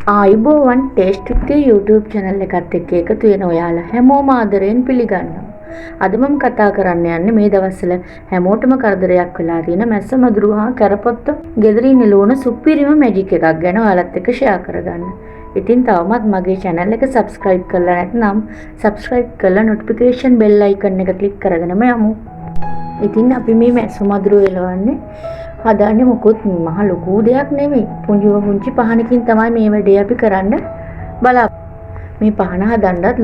ආයුබෝවන් taste විත් YouTube channel එකත් එක්ක එකතු වෙන ඔයාලා හැමෝම ආදරයෙන් පිළිගන්නවා. අද මම කතා කරන්න යන්නේ මේ දවස්වල හැමෝටම කරදරයක් වෙලා තියෙන මැස්ස මදුරු හා කරපොත්ත ගෙදරින් නිලවන සුපිරිම මැජික් එකක් ගැන ඔයාලත් එක්ක ෂෙයා කරගන්න. ඉතින් තවමත් මගේ channel එක subscribe කරලා නැත්නම් subscribe කරලා notification bell icon එක click කරගෙනම යමු. ඉතින් අපි මේ මැස්ස මදුරු එලවන්නේ හදන්නේ මොකොත් මහ ලොකු දෙයක් නෙමෙයි. පුංචි පහනකින් තමයි මේ වැඩේ අපි කරන්න බලාපොරොත්තු. මේ පහන හදන්නත්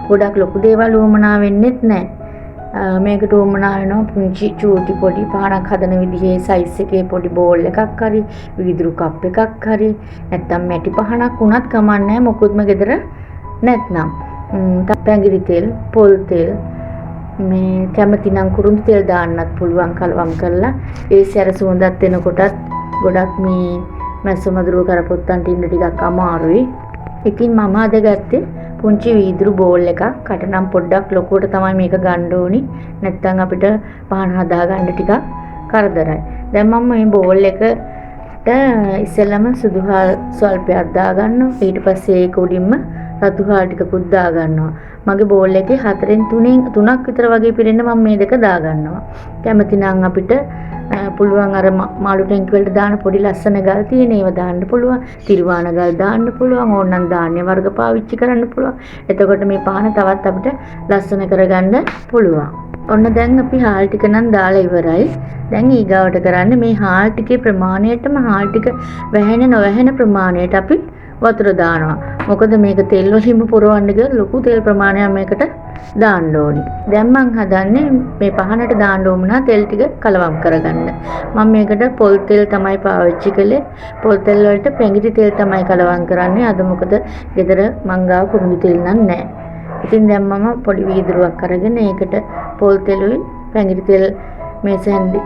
ගොඩක් ලොකු දේවල් උවමනා වෙන්නෙත් නැහැ. මේකට උවමනා වෙනවා පුංචි චූටි පොඩි පහනක් හදන විදිහේ සයිස් එකේ පොඩි බෝල් එකක් හරි වීදුරු කප් එකක් හරි නැත්නම් මැටි පහනක් වුණත් කමක් නැහැ. මොකොත්ම ගෙදර නැත්නම් පැංගිරි තෙල්, පොල් තෙල් මේ කැමති නම් කුරුඳු තෙල් දාන්නත් පුළුවන් කලවම් කරලා ඒ සැර සුවඳත් එනකොටත් ගොඩක් මේ මැස්ස මදුරුව කරපොත්තන්ට ඉන්න ටිකක් අමාරුයි. ඉතින් මම අද ගත්තේ පුංචි වීදුරු බෝල් එකක්. කට නම් පොඩ්ඩක් ලොකුවට තමයි මේක ගන්න ඕනි. නැත්නම් අපිට පහන හදා ගන්න ටිකක් කරදරයි. දැන් මම මේ බෝල් එකට ඉස්සෙල්ලම සුදු හාල් ස්වල්පයක් දා ගන්නවා. ඊට පස්සේ ඒක උඩින්ම රතු හාල් ටිකකුත් දා ගන්නවා. මගේ බෝල් එකේ 4න් 3ක් විතර වගේ පිරෙන්න මම මේ දෙක දා ගන්නවා. කැමති නම් අපිට පුළුවන් අර මාළු ටැංකි වලට දාන පොඩි ලස්සන ගල් තියෙන ඒවා දාන්න පුළුවන්. තිරුවාන ගල් දාන්න පුළුවන්. ඕනනම් ධාන්‍ය වර්ග පාවිච්චි කරන්න පුළුවන්. එතකොට මේ පහන තවත් අපිට ලස්සන කරගන්න පුළුවන්. ඔන්න දැන් අපි හාල් ටික නම් දාලා ඉවරයි. දැන් ඊගාවට කරන්නේ මේ හාල් ටිකේ ප්‍රමාණයටම හාල් ටික වැහෙන නොවැහෙන ප්‍රමාණයට අපි වතුර දානවා. මොකද මේක තෙල් වලින්ම පුරවන්න ගියොත් ලොකු තෙල් ප්‍රමාණයක් මේකට දාන්න ඕනි. දැන් මම හදන්නේ මේ පහනට දාන්න ඕන තෙල් ටික කලවම් කරගන්න. මම මේකට පොල් තෙල් තමයි පාවිච්චි කළේ. පොල් තෙල් වලට පැංගිරි තෙල් තමයි කලවම් කරන්නේ. අද මොකද ගෙදර මං ගාව කුරුඳු තෙල් නම් නැහැ. ඉතින් දැන් මම පොඩි වීදුරුවක් අරගෙන ඒකට පොල් තෙලුයි පැංගිරි තෙල් මේ සැන්ඩි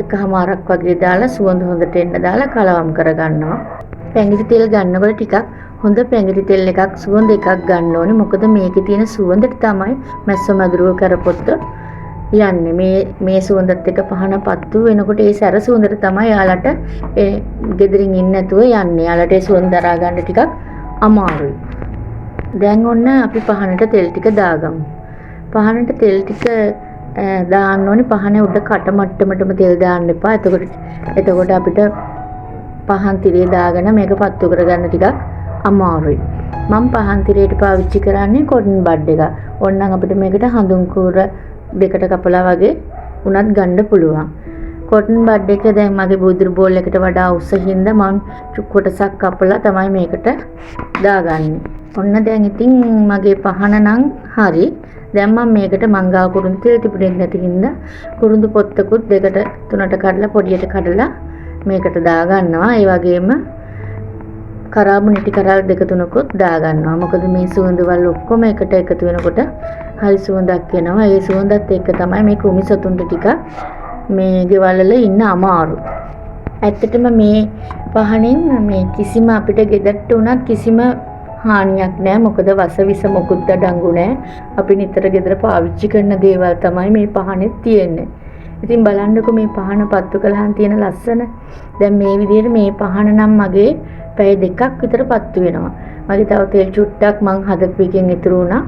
එකමාරක් වගේ දාලා සුවඳ හොඳට එන්න දාලා කලවම් කරගන්නවා. පැංගිරි තෙල් ගන්නකොට ටිකක් හොඳ පැංගිරි තෙල් එකක් සුවඳ එකක් ගන්න ඕනේ. මොකද මේකේ තියෙන සුවඳට තමයි මැස්ස මදුරුව කරපොත්ත යන්නේ. මේ සුවඳත් එක්ක පහන පත්තු වෙනකොට ඒ සැර සුවඳට තමයි යාලට ගෙදරින් ඉන්න නැතුව යන්නේ. යාලට ඒ සුවඳ දරා ගන්න ටිකක් අමාරුයි. දැන් ඔන්න අපි පහනට තෙල් ටික දාගමු. පහනට තෙල් ටික දාන්න ඕනේ. පහනේ උඩ කට මට්ටමටම තෙල් දාන්න එපා. එතකොට අපිට පහන් තිරේ දාගෙන මේක පත්තු කරගන්න ටිකක් අමාරුයි. මම පහන් තිරේට පාවිච්චි කරන්නේ කොටන් බඩ් එක. ඕනනම් අපිට මේකට හඳුන් කූර දෙකට කපලා වගේ උනත් ගන්න පුළුවන්. කොටන් බඩ් එක දැන් මගේ බුදුරු බෝල් එකට වඩා උස හින්දා මම කොටසක් කපලා තමයි මේකට දාගන්නේ. ඔන්න දැන් ඉතින් මගේ පහන නම් හරි. දැන් මම මේකට මංගා කුරුඳු තෙල් තිබුණේ නැති හින්දා කුරුඳු පොත්තකුත් දෙකට තුනට කඩලා පොඩියට කඩලා මේකට දා ගන්නවා. ඒ වගේම කරාබු නිටි කරල් දෙක තුනකුත් දා ගන්නවා. මොකද මේ සුවඳවල් ඔක්කොම එකට එකතු වෙනකොට හරි සුවඳක් එනවා. ඒ සුවඳත් එක්ක තමයි මේ කුමි සතුන්ට ටික මේ ගෙවල් වල ඉන්න අමාරු. ඇත්තටම මේ පහනෙන් මේ කිසිම අපිට ගෙදරට උනත් කිසිම හානියක් නැහැ. මොකද වසවිස මොකුත් දඩංගු නැහැ. අපි නිතර ගෙදර පාවිච්චි කරන දේවල් තමයි මේ පහනේ තියෙන්නේ. ඉතින් බලන්නකො මේ පහන පත්තු කළාන් තියෙන ලස්සන. දැන් මේ විදිහට මේ පහන නම් මගේ පැය 2ක් විතර පත්තු වෙනවා. මගේ තව තෙල් චුට්ටක් මං හදපු එකෙන් ඉතුරු වුණා.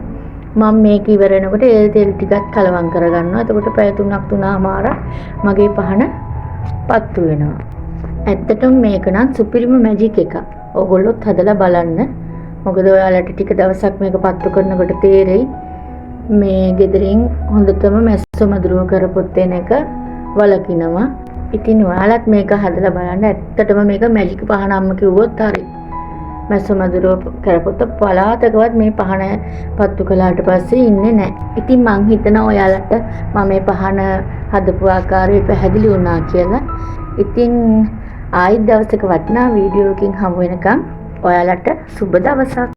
මම මේක ඉවර වෙනකොට ඒ තෙල් ටිකත් කලවම් කරගන්නවා. එතකොට පැය 3මාරක් මගේ පහන පත්තු වෙනවා. ඇත්තටම මේක නම් සුපිරිම මැජික් එකක්. ඕගොල්ලොත් හදලා බලන්න. මොකද ඔයාලට ටික දවසක් මේක පත්තු කරනකොට තේරෙයි මේ ගෙදරින් හොඳටම මැස්ස මදුරුව කරපොත්තෙන එක වලකිනවා. ඉතින් ඔයාලත් මේක හදලා බලන්න. ඇත්තටම මේක මැජික් පහනක්ම කිව්වොත් හරි. මැස්ස මදුරුව කරපොත්ත පලාතකවත් මේ පහන පත්තු කළාට පස්සේ ඉන්නේ නැහැ. ඉතින් මං හිතනවා ඔයාලට මම මේ පහන හදපු ආකාරය පැහැදිලි වුණා කියලා. ඉතින් ආයෙත් දවසක වටිනා වීඩියෝකින් හමු වෙනකම් ඔයාලට සුබ දවසක්.